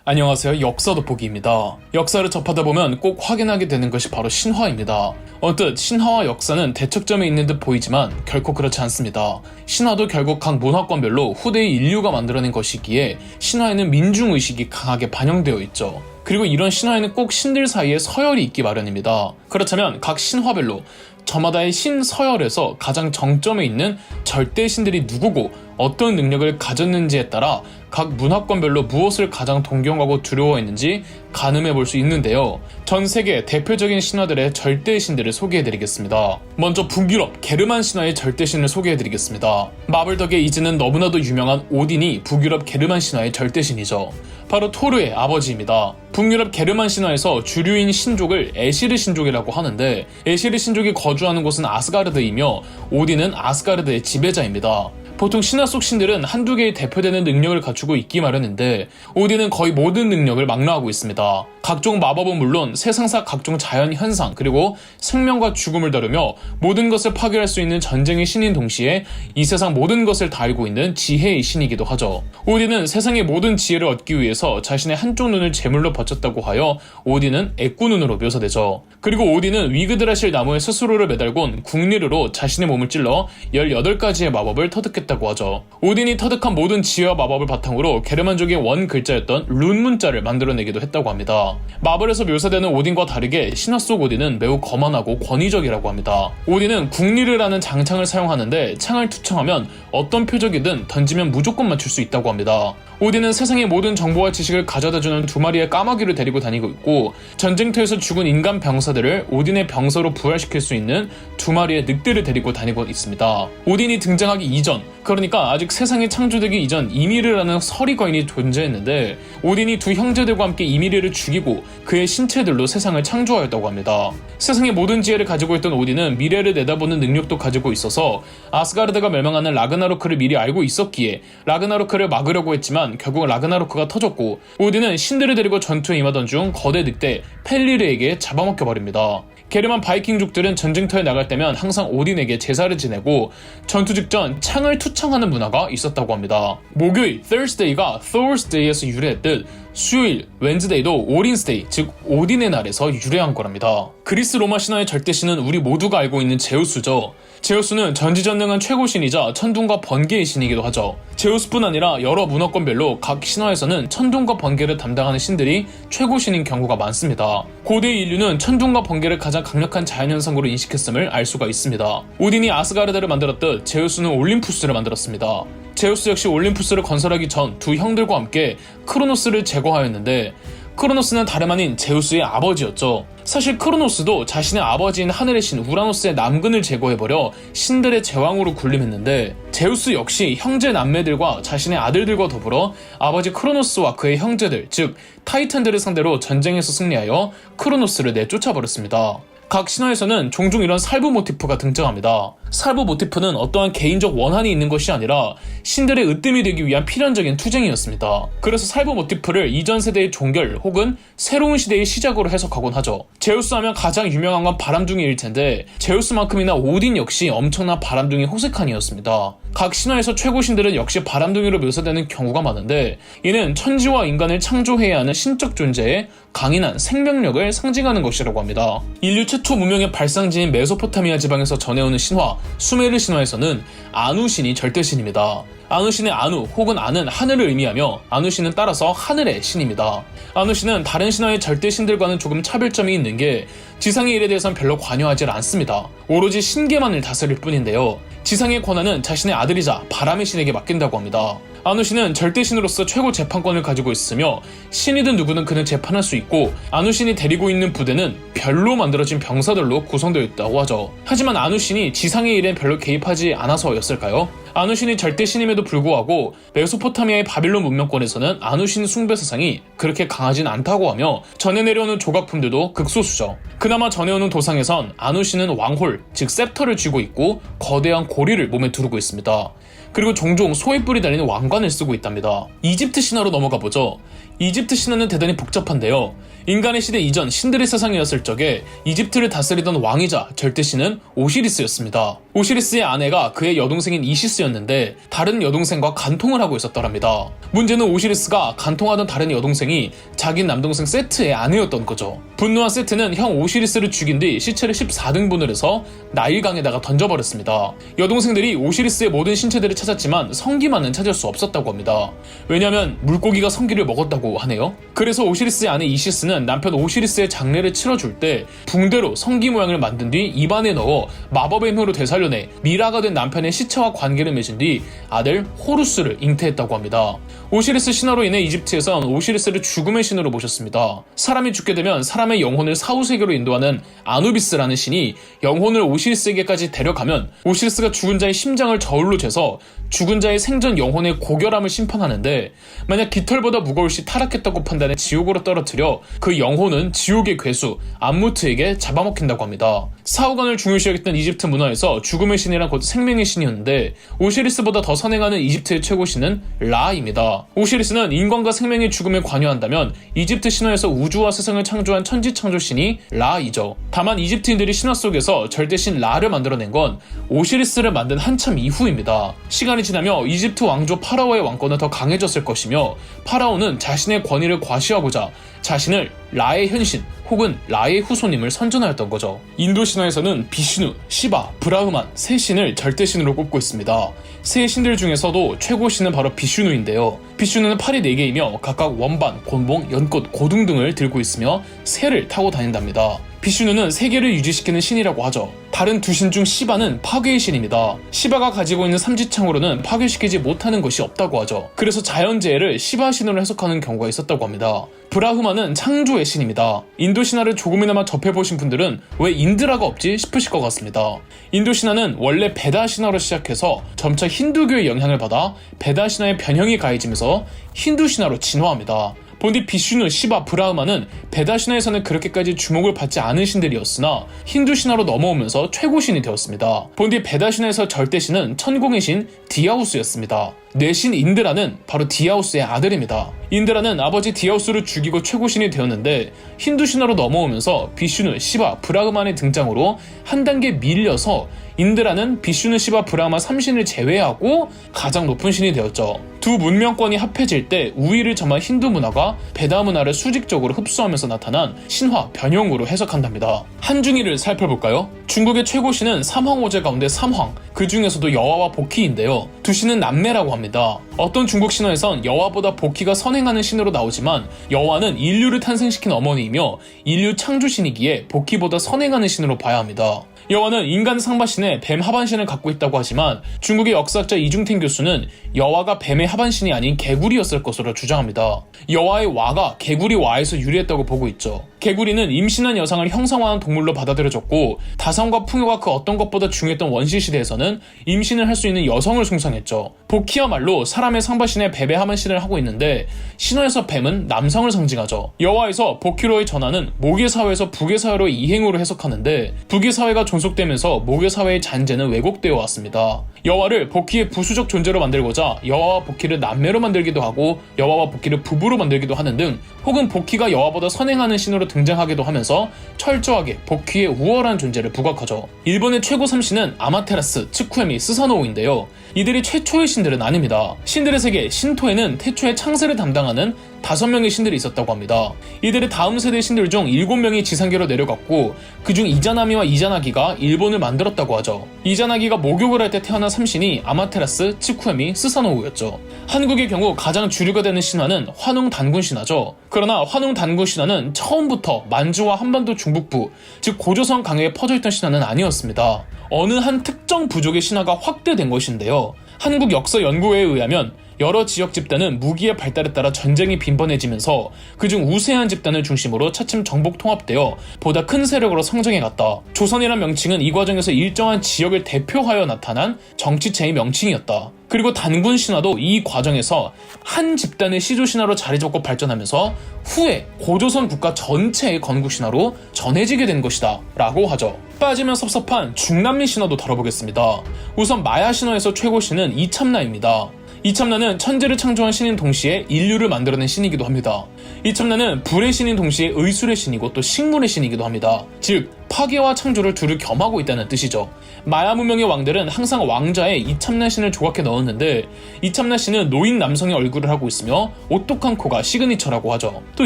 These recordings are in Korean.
안녕하세요. 역사 돋보기입니다. 역사를 접하다 보면 꼭 확인하게 되는 것이 바로 신화입니다. 언뜻 신화와 역사는 대척점에 있는 듯 보이지만 결코 그렇지 않습니다. 신화도 결국 각 문화권별로 후대의 인류가 만들어낸 것이기에 신화에는 민중의식이 강하게 반영되어 있죠. 그리고 이런 신화에는 꼭 신들 사이에 서열이 있기 마련입니다. 그렇다면 각 신화별로 저마다의 신서열에서 가장 정점에 있는 절대 신들이 누구고 어떤 능력을 가졌는지에 따라 각 문화권별로 무엇을 가장 동경하고 두려워했는지 가늠해 볼 수 있는데요. 전 세계 대표적인 신화들의 절대 신들을 소개해드리겠습니다. 먼저 북유럽 게르만 신화의 절대 신을 소개해드리겠습니다. 마블 덕에 이제는 너무나도 유명한 오딘이 북유럽 게르만 신화의 절대 신이죠. 바로 토르의 아버지입니다. 북유럽 게르만 신화에서 주류인 신족을 에시르 신족이라고 하는데 에시르 신족이 거주하는 곳은 아스가르드이며 오딘은 아스가르드의 지배자입니다. 보통 신화 속 신들은 한두 개의 대표되는 능력을 갖추고 있기 마련인데 오딘은 거의 모든 능력을 망라하고 있습니다. 각종 마법은 물론 세상사 각종 자연현상 그리고 생명과 죽음을 다루며 모든 것을 파괴할 수 있는 전쟁의 신인 동시에 이 세상 모든 것을 다 알고 있는 지혜의 신이기도 하죠. 오딘은 세상의 모든 지혜를 얻기 위해서 자신의 한쪽 눈을 제물로 바쳤다고 하여 오딘은 애꾸눈으로 묘사되죠. 그리고 오딘은 위그드라실 나무에 스스로를 매달곤 국리르로 자신의 몸을 찔러 18가지의 마법을 터득했다고 하죠. 오딘이 터득한 모든 지혜와 마법을 바탕으로 게르만족의 원 글자였던 룬 문자를 만들어내기도 했다고 합니다. 마블에서 묘사되는 오딘과 다르게 신화 속 오딘은 매우 거만하고 권위적이라고 합니다. 오딘은 국리르라는 장창을 사용하는데 창을 투청하면 어떤 표적이든 던지면 무조건 맞출 수 있다고 합니다. 오딘은 세상의 모든 정보와 지식을 가져다주는 두 마리의 까마귀를 데리고 다니고 있고 전쟁터에서 죽은 인간 병사들을 오딘의 병사로 부활시킬 수 있는 두 마리의 늑대를 데리고 다니고 있습니다. 오딘이 등장하기 이전, 그러니까 아직 세상이 창조되기 이전 이미르라는 서리 거인이 존재했는데 오딘이 두 형제들과 함께 이미르를 죽이고 그의 신체들로 세상을 창조하였다고 합니다. 세상의 모든 지혜를 가지고 있던 오딘은 미래를 내다보는 능력도 가지고 있어서 아스가르드가 멸망하는 라그나로크를 미리 알고 있었기에 라그나로크를 막으려고 했지만 결국 라그나로크가 터졌고 오딘은 신들을 데리고 전투에 임하던 중 거대 늑대 펠리르에게 잡아먹혀버립니다. 게르만 바이킹족들은 전쟁터에 나갈 때면 항상 오딘에게 제사를 지내고 전투 직전 창을 투창하는 문화가 있었다고 합니다. 목요일 Thursday가 Thor's Day에서 유래했듯 수요일 Wednesday도 오딘's Day, 즉 오딘의 날에서 유래한 거랍니다. 그리스 로마 신화의 절대신은 우리 모두가 알고 있는 제우스죠. 제우스는 전지전능한 최고신이자 천둥과 번개의 신이기도 하죠. 제우스뿐 아니라 여러 문화권별로 각 신화에서는 천둥과 번개를 담당하는 신들이 최고신인 경우가 많습니다. 고대 인류는 천둥과 번개를 가장 강력한 자연현상으로 인식했음을 알 수가 있습니다. 오딘이 아스가르드를 만들었듯 제우스는 올림푸스를 만들었습니다. 제우스 역시 올림푸스를 건설하기 전 두 형들과 함께 크로노스를 제거하였는데 크로노스는 다름 아닌 제우스의 아버지였죠. 사실 크로노스도 자신의 아버지인 하늘의 신 우라노스의 남근을 제거해버려 신들의 제왕으로 군림했는데 제우스 역시 형제 남매들과 자신의 아들들과 더불어 아버지 크로노스와 그의 형제들 즉 타이탄들을 상대로 전쟁에서 승리하여 크로노스를 내쫓아버렸습니다. 각 신화에서는 종종 이런 살부 모티프가 등장합니다. 살부 모티프는 어떠한 개인적 원한이 있는 것이 아니라 신들의 으뜸이 되기 위한 필연적인 투쟁이었습니다. 그래서 살부 모티프를 이전 세대의 종결 혹은 새로운 시대의 시작으로 해석하곤 하죠. 제우스 하면 가장 유명한 건 바람둥이일 텐데 제우스만큼이나 오딘 역시 엄청난 바람둥이 호세칸이었습니다. 각 신화에서 최고 신들은 역시 바람둥이로 묘사되는 경우가 많은데 이는 천지와 인간을 창조해야 하는 신적 존재의 강인한 생명력을 상징하는 것이라고 합니다. 인류 최초 문명의 발상지인 메소포타미아 지방에서 전해오는 신화 수메르 신화에서는 아누 신이 절대신입니다. 아누 신의 아누 혹은 아는 하늘을 의미하며 아누 신은 따라서 하늘의 신입니다. 아누 신은 다른 신화의 절대 신들과는 조금 차별점이 있는 게 지상의 일에 대해서는 별로 관여하지 않습니다. 오로지 신계만을 다스릴 뿐인데요. 지상의 권한은 자신의 아들이자 바람의 신에게 맡긴다고 합니다. 아누 신은 절대 신으로서 최고 재판권을 가지고 있으며 신이든 누구든 그는 재판할 수 있고 아누 신이 데리고 있는 부대는 별로 만들어진 병사들로 구성되어 있다고 하죠. 하지만 아누 신이 지상의 일엔 별로 개입하지 않아서였을까요? 아누 신이 절대 신임에도 불구하고 메소포타미아의 바빌론 문명권에서는 아누 신 숭배 사상이 그렇게 강하진 않다고 하며 전해 내려오는 조각품들도 극소수죠. 그나마 전해오는 도상에선 아누 신은 왕홀, 즉 셉터를 쥐고 있고 거대한 고리를 몸에 두르고 있습니다. 그리고 종종 소의 뿔이 달린 왕관을 쓰고 있답니다. 이집트 신화로 넘어가 보죠. 이집트 신화는 대단히 복잡한데요. 인간의 시대 이전 신들의 세상이었을 적에 이집트를 다스리던 왕이자 절대신은 오시리스였습니다. 오시리스의 아내가 그의 여동생인 이시스였는데 다른 여동생과 간통을 하고 있었더랍니다. 문제는 오시리스가 간통하던 다른 여동생이 자기 남동생 세트의 아내였던 거죠. 분노한 세트는 형 오시리스를 죽인 뒤 시체를 14등분을 해서 나일강에다가 던져버렸습니다. 여동생들이 오시리스의 모든 신체들을 찾았지만 성기만은 찾을 수 없었다고 합니다. 왜냐하면 물고기가 성기를 먹었다고 하네요. 그래서 오시리스의 아내 이시스는 남편 오시리스의 장례를 치러줄 때 붕대로 성기 모양을 만든 뒤 입안에 넣어 마법의 힘으로 되살려내 미라가 된 남편의 시체와 관계를 맺은 뒤 아들 호루스를 잉태했다고 합니다. 오시리스 신화로 인해 이집트에선 오시리스를 죽음의 신으로 모셨습니다. 사람이 죽게 되면 사람의 영혼을 사후세계로 인도하는 아누비스라는 신이 영혼을 오시리스에게까지 데려가면 오시리스가 죽은 자의 심장을 저울로 재서 죽은 자의 생전 영혼의 고결함을 심판하는데 만약 깃털보다 무거울 시 타락했다고 판단해 지옥으로 떨어뜨려 그 영혼은 지옥의 괴수 암무트에게 잡아먹힌다고 합니다. 사후관을 중요시 여겼던 이집트 문화에서 죽음의 신이란 곧 생명의 신이었는데 오시리스보다 더 선행하는 이집트의 최고 신은 라입니다. 오시리스는 인간과 생명의 죽음에 관여한다면 이집트 신화에서 우주와 세상을 창조한 천지창조신이 라이죠. 다만 이집트인들이 신화 속에서 절대신 라를 만들어낸 건 오시리스를 만든 한참 이후입니다. 시간이 지나며 이집트 왕조 파라오의 왕권은 더 강해졌을 것이며 파라오는 자신의 권위를 과시하고자 자신을 라의 현신 혹은 라의 후손임을 선전하였던 거죠. 인도 신화에서는 비슈누, 시바, 브라흐만 세 신을 절대신으로 꼽고 있습니다. 세 신들 중에서도 최고 신은 바로 비슈누인데요. 비슈누는 팔이 4개이며 각각 원반, 곤봉, 연꽃, 고등 등을 들고 있으며 새를 타고 다닌답니다. 비슈누는 세계를 유지시키는 신이라고 하죠. 다른 두 신 중 시바는 파괴의 신입니다. 시바가 가지고 있는 삼지창으로는 파괴시키지 못하는 것이 없다고 하죠. 그래서 자연재해를 시바 신으로 해석하는 경우가 있었다고 합니다. 브라흐마는 창조의 신입니다. 인도 신화를 조금이나마 접해보신 분들은 왜 인드라가 없지 싶으실 것 같습니다. 인도 신화는 원래 베다 신화로 시작해서 점차 힌두교의 영향을 받아 베다 신화의 변형이 가해지면서 힌두 신화로 진화합니다. 본디 비슈누, 시바, 브라흐마는 베다 신화에서는 그렇게까지 주목을 받지 않은 신들이었으나 힌두 신화로 넘어오면서 최고 신이 되었습니다. 본디 베다 신화에서 절대 신은 천공의 신 디아우스였습니다. 내신 인드라는 바로 디아우스의 아들입니다. 인드라는 아버지 디아우스를 죽이고 최고 신이 되었는데 힌두 신화로 넘어오면서 비슈누, 시바, 브라흐만의 등장으로 한 단계 밀려서 인드라는 비슈누, 시바, 브라흐마 3신을 제외하고 가장 높은 신이 되었죠. 두 문명권이 합해질 때 우위를 점한 힌두 문화가 베다 문화를 수직적으로 흡수하면서 나타난 신화 변형으로 해석한답니다. 한중일을 살펴볼까요? 중국의 최고 신은 삼황오제 가운데 삼황, 그 중에서도 여화와 복희인데요. 두 신은 남매라고 합니다. 어떤 중국 신화에선 여화보다 복희가 선행하는 신으로 나오지만 여화는 인류를 탄생시킨 어머니이며 인류 창조신이기에 복희보다 선행하는 신으로 봐야 합니다. 여화는 인간 상반신에 뱀 하반신을 갖고 있다고 하지만 중국의 역사학자 이중택 교수는 여화가 뱀의 하반신이 아닌 개구리였을 것으로 주장합니다. 여화의 와가 개구리 와에서 유래했다고 보고 있죠. 개구리는 임신한 여성을 형상화한 동물로 받아들여졌고 다성과 풍요가 그 어떤 것보다 중요했던 원시시대에서는 임신을 할 수 있는 여성을 숭상했죠. 복희야말로 사람의 상반신에 뱀의 하반신을 하고 있는데 신화에서 뱀은 남성을 상징하죠. 여화에서 복희로의 전환은 모계사회에서 부계사회로 이행으로 해석하는데 부계사회가 존속되면서 모계사회의 잔재는 왜곡되어 왔습니다. 여화를 복희의 부수적 존재로 만들고자 여화와 복희를 남매로 만들기도 하고 여화와 복희를 부부로 만들기도 하는 등 혹은 복희가 여화보다 선행하는 신으로 등장하기도 하면서 철저하게 복희의 우월한 존재를 부각하죠. 일본의 최고 3신은 아마테라스, 츠쿠에미, 스사노오인데요. 이들이 최초의 신들은 아닙니다. 신들의 세계 신토에는 태초에 창세를 담당하는 5명의 신들이 있었다고 합니다. 이들의 다음 세대 신들 중 7명이 지상계로 내려갔고 그중 이자나미와 이자나기가 일본을 만들었다고 하죠. 이자나기가 목욕을 할 때 태어난 3신이 아마테라스, 츠쿠에미, 스사노우였죠. 한국의 경우 가장 주류가 되는 신화는 환웅단군 신화죠. 그러나 환웅단군 신화는 처음부터 만주와 한반도 중북부, 즉 고조선 강해에 퍼져있던 신화는 아니었습니다. 어느 한 특정 부족의 신화가 확대된 것인데요. 한국 역사 연구회에 의하면 여러 지역 집단은 무기의 발달에 따라 전쟁이 빈번해지면서 그중 우세한 집단을 중심으로 차츰 정복 통합되어 보다 큰 세력으로 성장해갔다. 조선이란 명칭은 이 과정에서 일정한 지역을 대표하여 나타난 정치체의 명칭이었다. 그리고 단군 신화도 이 과정에서 한 집단의 시조 신화로 자리잡고 발전하면서 후에 고조선 국가 전체의 건국 신화로 전해지게 된 것이다 라고 하죠. 빠지면 섭섭한 중남미 신화도 다뤄보겠습니다. 우선 마야 신화에서 최고 신은 이참나입니다. 이참나는 천지를 창조한 신인 동시에 인류를 만들어낸 신이기도 합니다. 이참나는 불의 신인 동시에 의술의 신이고 또 식물의 신이기도 합니다. 즉 파괴와 창조를 둘을 겸하고 있다는 뜻이죠. 마야 문명의 왕들은 항상 왕자에 이참나 신을 조각해 넣었는데 이참나 신은 노인 남성의 얼굴을 하고 있으며 오똑한 코가 시그니처라고 하죠. 또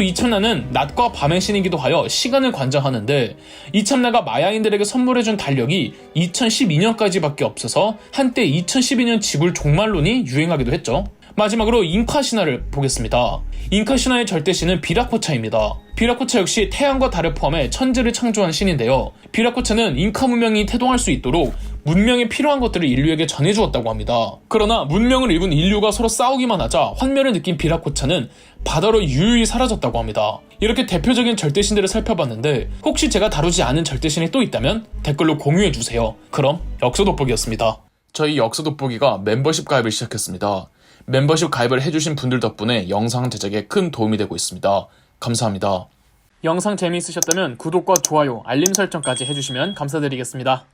이참나는 낮과 밤의 신이기도 하여 시간을 관장하는데 이참나가 마야인들에게 선물해준 달력이 2012년까지밖에 없어서 한때 2012년 지구를 종말론이 유행하기도 했죠. 마지막으로 잉카 신화를 보겠습니다. 잉카 신화의 절대신은 비라코차입니다. 비라코차 역시 태양과 달을 포함해 천지를 창조한 신인데요. 비라코차는 잉카 문명이 태동할 수 있도록 문명에 필요한 것들을 인류에게 전해주었다고 합니다. 그러나 문명을 입은 인류가 서로 싸우기만 하자 환멸을 느낀 비라코차는 바다로 유유히 사라졌다고 합니다. 이렇게 대표적인 절대신들을 살펴봤는데 혹시 제가 다루지 않은 절대신이 또 있다면 댓글로 공유해주세요. 그럼 역사 돋보기였습니다. 저희 역사 돋보기가 멤버십 가입을 시작했습니다. 멤버십 가입을 해주신 분들 덕분에 영상 제작에 큰 도움이 되고 있습니다. 감사합니다. 영상 재미있으셨다면 구독과 좋아요, 알림 설정까지 해주시면 감사드리겠습니다.